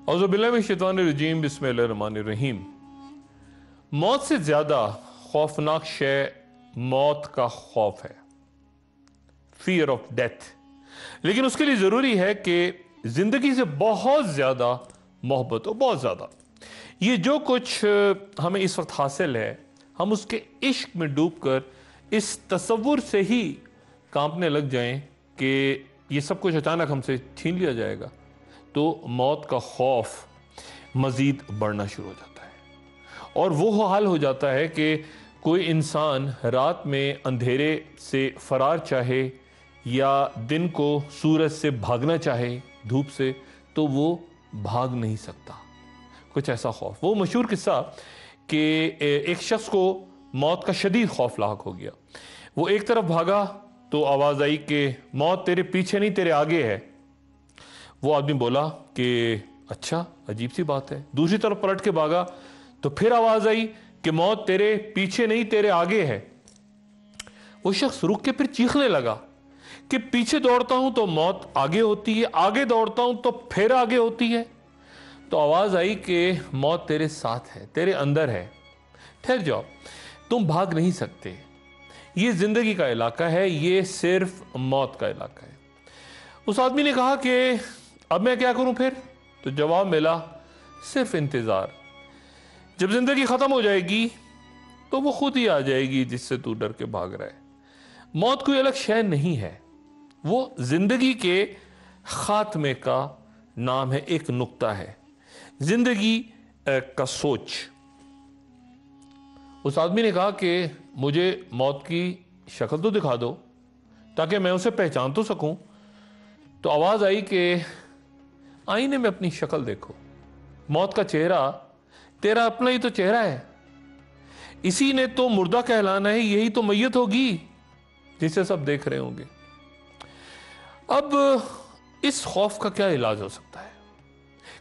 اعوذ باللہ من الشیطان الرجیم بسم اللہ الرحمن الرحیم۔ موت سے زیادہ خوفناک شے موت کا خوف ہے، فیئر آف ڈیتھ۔ لیکن اس کے لیے ضروری ہے کہ زندگی سے بہت زیادہ محبت ہو، بہت زیادہ۔ یہ جو کچھ ہمیں اس وقت حاصل ہے، ہم اس کے عشق میں ڈوب کر اس تصور سے ہی کانپنے لگ جائیں کہ یہ سب کچھ اچانک ہم سے چھین لیا جائے گا، تو موت کا خوف مزید بڑھنا شروع ہو جاتا ہے۔ اور وہ حال ہو جاتا ہے کہ کوئی انسان رات میں اندھیرے سے فرار چاہے یا دن کو سورج سے بھاگنا چاہے، دھوپ سے، تو وہ بھاگ نہیں سکتا۔ کچھ ایسا خوف، وہ مشہور قصہ کہ ایک شخص کو موت کا شدید خوف لاحق ہو گیا۔ وہ ایک طرف بھاگا تو آواز آئی کہ موت تیرے پیچھے نہیں تیرے آگے ہے۔ وہ آدمی بولا کہ اچھا، عجیب سی بات ہے۔ دوسری طرف پلٹ کے بھاگا تو پھر آواز آئی کہ موت تیرے پیچھے نہیں تیرے آگے ہے۔ وہ شخص رک کے پھر چیخنے لگا کہ پیچھے دوڑتا ہوں تو موت آگے ہوتی ہے، آگے دوڑتا ہوں تو پھر آگے ہوتی ہے۔ تو آواز آئی کہ موت تیرے ساتھ ہے، تیرے اندر ہے، ٹھہر جاؤ، تم بھاگ نہیں سکتے۔ یہ زندگی کا علاقہ ہے، یہ صرف موت کا علاقہ ہے۔ اس آدمی نے کہا کہ اب میں کیا کروں پھر؟ تو جواب ملا، صرف انتظار۔ جب زندگی ختم ہو جائے گی تو وہ خود ہی آ جائے گی جس سے تو ڈر کے بھاگ رہا ہے۔ موت کوئی الگ شے نہیں ہے، وہ زندگی کے خاتمے کا نام ہے، ایک نقطہ ہے، زندگی کا سوچ۔ اس آدمی نے کہا کہ مجھے موت کی شکل تو دکھا دو تاکہ میں اسے پہچان تو سکوں۔ تو آواز آئی کہ آئینے میں اپنی شکل دیکھو، موت کا چہرہ تیرا اپنا ہی تو چہرہ ہے، اسی نے تو مردہ کہلانا ہے، یہی تو میت ہوگی جسے سب دیکھ رہے ہوں گے۔ اب اس خوف کا کیا علاج ہو سکتا ہے؟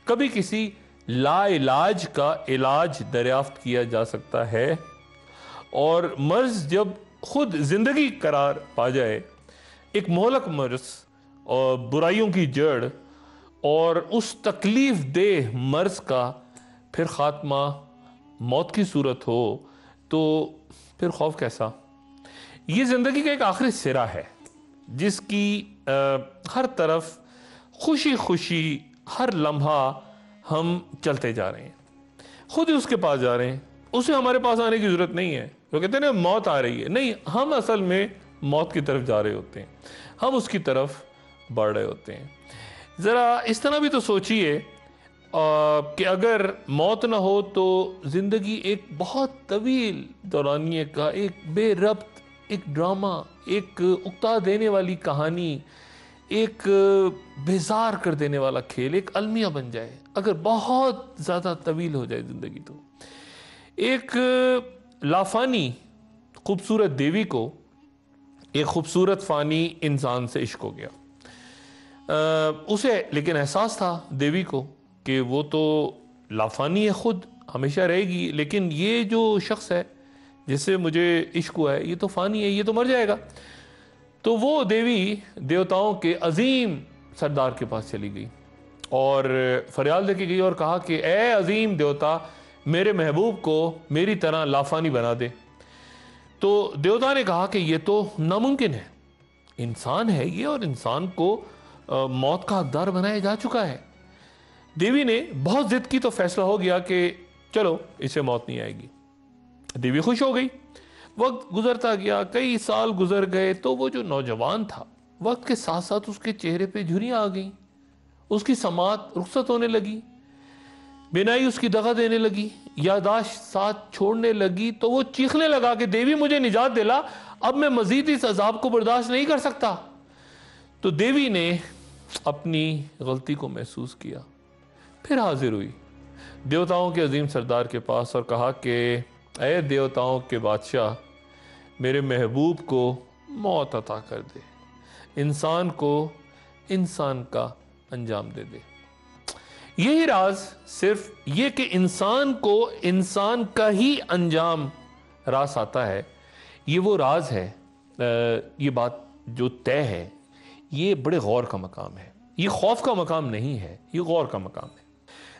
کبھی کسی لا علاج کا علاج دریافت کیا جا سکتا ہے، اور مرض جب خود زندگی قرار پا جائے، ایک مہلک مرض اور برائیوں کی جڑ، اور اس تکلیف دہ مرض کا پھر خاتمہ موت کی صورت ہو، تو پھر خوف کیسا؟ یہ زندگی کا ایک آخری سرا ہے جس کی ہر طرف خوشی خوشی ہر لمحہ ہم چلتے جا رہے ہیں، خود ہی اس کے پاس جا رہے ہیں، اسے ہمارے پاس آنے کی ضرورت نہیں ہے۔ وہ کہتے ہیں نا موت آ رہی ہے، نہیں، ہم اصل میں موت کی طرف جا رہے ہوتے ہیں، ہم اس کی طرف بڑھ رہے ہوتے ہیں۔ ذرا اس طرح بھی تو سوچئے کہ اگر موت نہ ہو تو زندگی ایک بہت طویل دورانیے کا ایک بے ربط، ایک ڈرامہ، ایک اکتا دینے والی کہانی، ایک بیزار کر دینے والا کھیل، ایک المیہ بن جائے اگر بہت زیادہ طویل ہو جائے زندگی۔ تو ایک لافانی خوبصورت دیوی کو ایک خوبصورت فانی انسان سے عشق ہو گیا۔ اسے لیکن احساس تھا دیوی کو کہ وہ تو لافانی ہے، خود ہمیشہ رہے گی، لیکن یہ جو شخص ہے جس سے مجھے عشق ہوا ہے، یہ تو فانی ہے، یہ تو مر جائے گا۔ تو وہ دیوی دیوتاؤں کے عظیم سردار کے پاس چلی گئی اور فریاد لے کے گئی اور کہا کہ اے عظیم دیوتا، میرے محبوب کو میری طرح لافانی بنا دے۔ تو دیوتا نے کہا کہ یہ تو ناممکن ہے، انسان ہے یہ، اور انسان کو موت کا حقدار بنایا جا چکا ہے۔ دیوی نے بہت ضد کی تو فیصلہ ہو گیا کہ چلو اسے موت نہیں آئے گی۔ دیوی خوش ہو گئی۔ وقت گزرتا گیا، کئی سال گزر گئے، تو وہ جو نوجوان تھا، وقت کے ساتھ ساتھ اس کے چہرے پہ جھریاں آ گئیں، اس کی سماعت رخصت ہونے لگی، بینائی اس کی دغا دینے لگی، یادداشت ساتھ چھوڑنے لگی۔ تو وہ چیخنے لگا کہ دیوی مجھے نجات دلا، اب میں مزید اس عذاب کو برداشت نہیں کر سکتا۔ تو دیوی نے اپنی غلطی کو محسوس کیا، پھر حاضر ہوئی دیوتاؤں کے عظیم سردار کے پاس اور کہا کہ اے دیوتاؤں کے بادشاہ، میرے محبوب کو موت عطا کر دے، انسان کو انسان کا انجام دے دے۔ یہی راز، صرف یہ کہ انسان کو انسان کا ہی انجام راس آتا ہے، یہ وہ راز ہے۔ یہ بات جو طے ہے، یہ بڑے غور کا مقام ہے، یہ خوف کا مقام نہیں ہے، یہ غور کا مقام ہے۔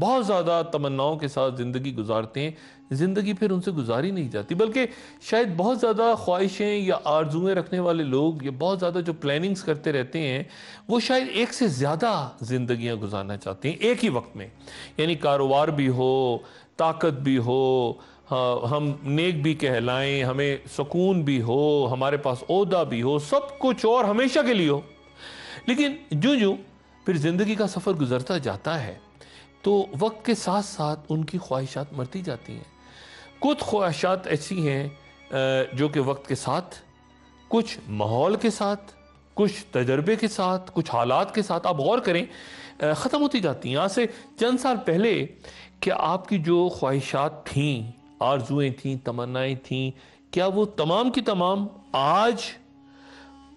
بہت زیادہ تمناؤں کے ساتھ زندگی گزارتے ہیں، زندگی پھر ان سے گزاری نہیں جاتی، بلکہ شاید بہت زیادہ خواہشیں یا آرزویں رکھنے والے لوگ یا بہت زیادہ جو پلاننگز کرتے رہتے ہیں وہ شاید ایک سے زیادہ زندگیاں گزارنا چاہتے ہیں ایک ہی وقت میں، یعنی کاروبار بھی ہو، طاقت بھی ہو، ہم نیک بھی کہلائیں، ہمیں سکون بھی ہو، ہمارے پاس عہدہ بھی ہو، سب کچھ اور ہمیشہ کے لیے ہو۔ لیکن جو پھر زندگی کا سفر گزرتا جاتا ہے تو وقت کے ساتھ ساتھ ان کی خواہشات مرتی جاتی ہیں۔ کچھ خواہشات ایسی ہیں جو کہ وقت کے ساتھ، کچھ ماحول کے ساتھ، کچھ تجربے کے ساتھ، کچھ حالات کے ساتھ، آپ غور کریں، ختم ہوتی جاتی ہیں۔ آج سے چند سال پہلے کیا آپ کی جو خواہشات تھیں، آرزویں تھیں، تمنائیں تھیں، کیا وہ تمام کی تمام آج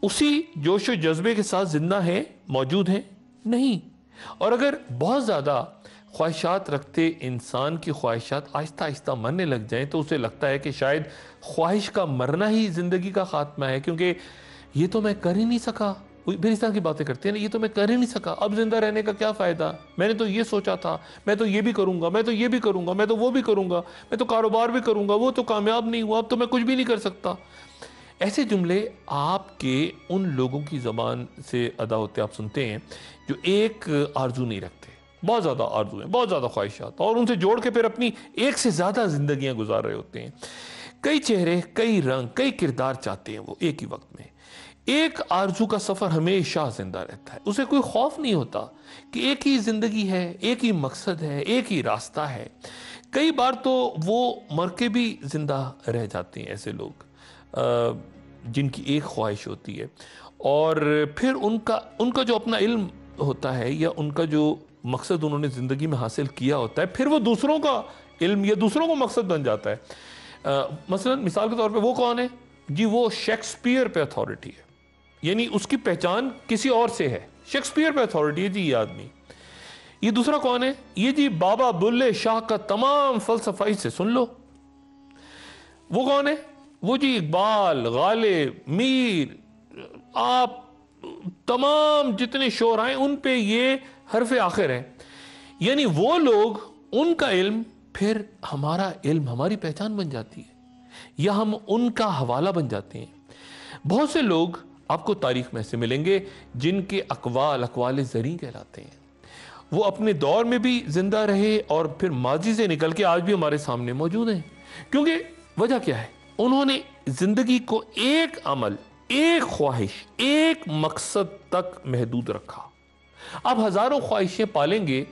اسی جوش و جذبے کے ساتھ زندہ ہیں، موجود ہیں؟ نہیں۔ اور اگر بہت زیادہ خواہشات رکھتے انسان کی خواہشات آہستہ آہستہ مرنے لگ جائیں تو اسے لگتا ہے کہ شاید خواہش کا مرنا ہی زندگی کا خاتمہ ہے، کیونکہ یہ تو میں کر ہی نہیں سکا، پھر اس طرح کی باتیں کرتے ہیں نا، یہ تو میں کر ہی نہیں سکا، اب زندہ رہنے کا کیا فائدہ، میں نے تو یہ سوچا تھا، میں تو یہ بھی کروں گا، میں تو یہ بھی کروں گا، میں تو وہ بھی کروں گا، میں تو کاروبار بھی کروں گا، وہ تو کامیاب نہیں ہوا، اب تو میں کچھ بھی نہیں کر سکتا۔ ایسے جملے آپ کے ان لوگوں کی زبان سے ادا ہوتے آپ سنتے ہیں جو ایک آرزو نہیں رکھتے، بہت زیادہ آرزو ہیں، بہت زیادہ خواہشات، اور ان سے جوڑ کے پھر اپنی ایک سے زیادہ زندگیاں گزار رہے ہوتے ہیں۔ کئی چہرے، کئی رنگ، کئی کردار چاہتے ہیں وہ ایک ہی وقت میں۔ ایک آرزو کا سفر ہمیشہ زندہ رہتا ہے، اسے کوئی خوف نہیں ہوتا کہ ایک ہی زندگی ہے، ایک ہی مقصد ہے، ایک ہی راستہ ہے۔ کئی بار تو وہ مر کے بھی زندہ رہ جاتے ہیں ایسے لوگ جن کی ایک خواہش ہوتی ہے، اور پھر ان کا جو اپنا علم ہوتا ہے یا ان کا جو مقصد انہوں نے زندگی میں حاصل کیا ہوتا ہے، پھر وہ دوسروں کا علم یا دوسروں کو مقصد بن جاتا ہے۔ مثلا مثال کے طور پہ وہ کون ہے جی؟ وہ شیکسپیئر پہ اتھارٹی ہے، یعنی اس کی پہچان کسی اور سے ہے، شیکسپیئر پہ اتھارٹی ہے جی یہ آدمی۔ یہ دوسرا کون ہے؟ یہ جی بابا بلے شاہ کا تمام فلسفہ سے سن لو۔ وہ کون ہے؟ وہ جی اقبال، غالب، میر، آپ تمام جتنے شعراء ان پہ یہ حرف آخر ہے، یعنی وہ لوگ، ان کا علم پھر ہمارا علم، ہماری پہچان بن جاتی ہے، یا ہم ان کا حوالہ بن جاتے ہیں۔ بہت سے لوگ آپ کو تاریخ میں سے ملیں گے جن کے اقوال زریں کہلاتے ہیں، وہ اپنے دور میں بھی زندہ رہے اور پھر ماضی سے نکل کے آج بھی ہمارے سامنے موجود ہیں۔ کیونکہ وجہ کیا ہے؟ انہوں نے زندگی کو ایک عمل، ایک خواہش، ایک مقصد تک محدود رکھا۔ آپ ہزاروں خواہشیں پالیں گے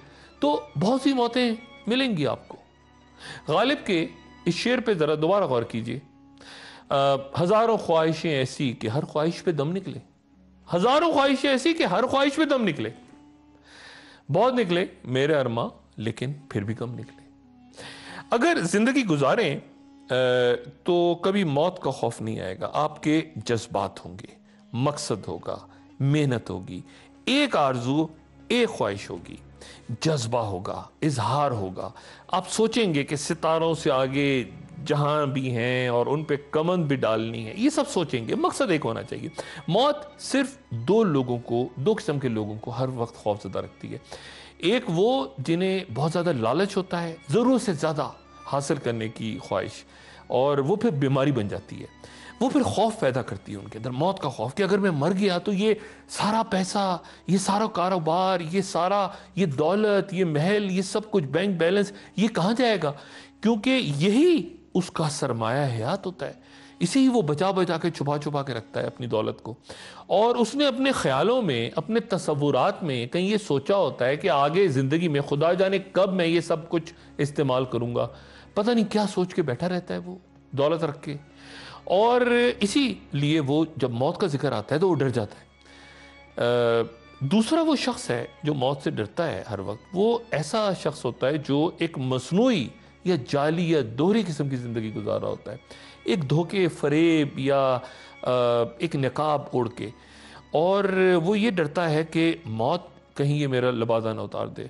تو بہت سی موتیں ملیں گی آپ کو۔ غالب کے اس شعر پہ ذرا دوبارہ غور کیجئے، ہزاروں خواہشیں ایسی کہ ہر خواہش پہ دم نکلے، ہزاروں خواہشیں ایسی کہ ہر خواہش پہ دم نکلے، بہت نکلے میرے ارماں لیکن پھر بھی کم نکلے۔ اگر زندگی گزاریں تو کبھی موت کا خوف نہیں آئے گا، آپ کے جذبات ہوں گے، مقصد ہوگا، محنت ہوگی، ایک آرزو، ایک خواہش ہوگی، جذبہ ہوگا، اظہار ہوگا۔ آپ سوچیں گے کہ ستاروں سے آگے جہاں بھی ہیں اور ان پہ کمند بھی ڈالنی ہے، یہ سب سوچیں گے، مقصد ایک ہونا چاہیے۔ موت صرف دو قسم کے لوگوں کو ہر وقت خوف زدہ رکھتی ہے۔ ایک وہ جنہیں بہت زیادہ لالچ ہوتا ہے، ضرورت سے زیادہ حاصل کرنے کی خواہش، اور وہ پھر بیماری بن جاتی ہے، وہ پھر خوف پیدا کرتی ہے ان کے اندر، موت کا خوف کہ اگر میں مر گیا تو یہ سارا پیسہ، یہ سارا کاروبار، یہ دولت، یہ محل، یہ سب کچھ، بینک بیلنس، یہ کہاں جائے گا؟ کیونکہ یہی اس کا سرمایہ حیات ہوتا ہے، اسے ہی وہ بچا کے چھپا کے رکھتا ہے اپنی دولت کو، اور اس نے اپنے خیالوں میں، اپنے تصورات میں کہیں یہ سوچا ہوتا ہے کہ آگے زندگی میں خدا جانے کب میں یہ سب کچھ استعمال کروں گا، پتہ نہیں کیا سوچ کے بیٹھا رہتا ہے وہ دولت رکھ کے، اور اسی لیے وہ جب موت کا ذکر آتا ہے تو وہ ڈر جاتا ہے۔ دوسرا وہ شخص ہے جو موت سے ڈرتا ہے ہر وقت، وہ ایسا شخص ہوتا ہے جو ایک مصنوعی یا جعلی یا دوہری قسم کی زندگی گزار رہا ہوتا ہے، ایک دھوکے، فریب یا ایک نقاب اوڑھ کے، اور وہ یہ ڈرتا ہے کہ موت کہیں یہ میرا لبادہ نہ اتار دے۔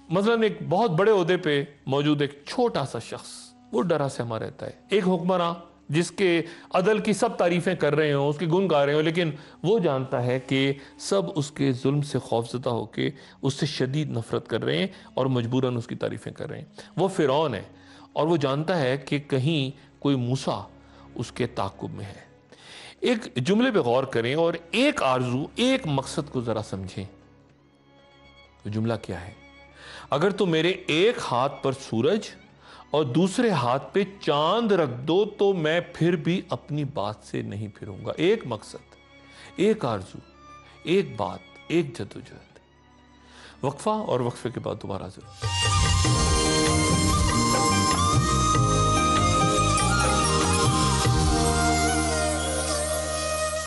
مثلا ایک بہت بڑے عہدے پہ موجود ایک چھوٹا سا شخص وہ ڈرا سہما رہتا ہے، ایک حکمراں جس کے عدل کی سب تعریفیں کر رہے ہوں، اس کے گن گا رہے ہوں، لیکن وہ جانتا ہے کہ سب اس کے ظلم سے خوفزدہ ہو کے اس سے شدید نفرت کر رہے ہیں اور مجبوراً اس کی تعریفیں کر رہے ہیں۔ وہ فرعون ہے اور وہ جانتا ہے کہ کہیں کوئی موسیٰ اس کے تعاقب میں ہے۔ ایک جملے پہ غور کریں اور ایک آرزو، ایک مقصد کو ذرا سمجھیں۔ وہ جملہ کیا ہے؟ اگر تو میرے ایک ہاتھ پر سورج اور دوسرے ہاتھ پہ چاند رکھ دو تو میں پھر بھی اپنی بات سے نہیں پھروں گا۔ ایک مقصد، ایک آرزو، ایک بات، ایک جدوجہد۔ وقفہ اور وقفے کے بعد دوبارہ ضرور۔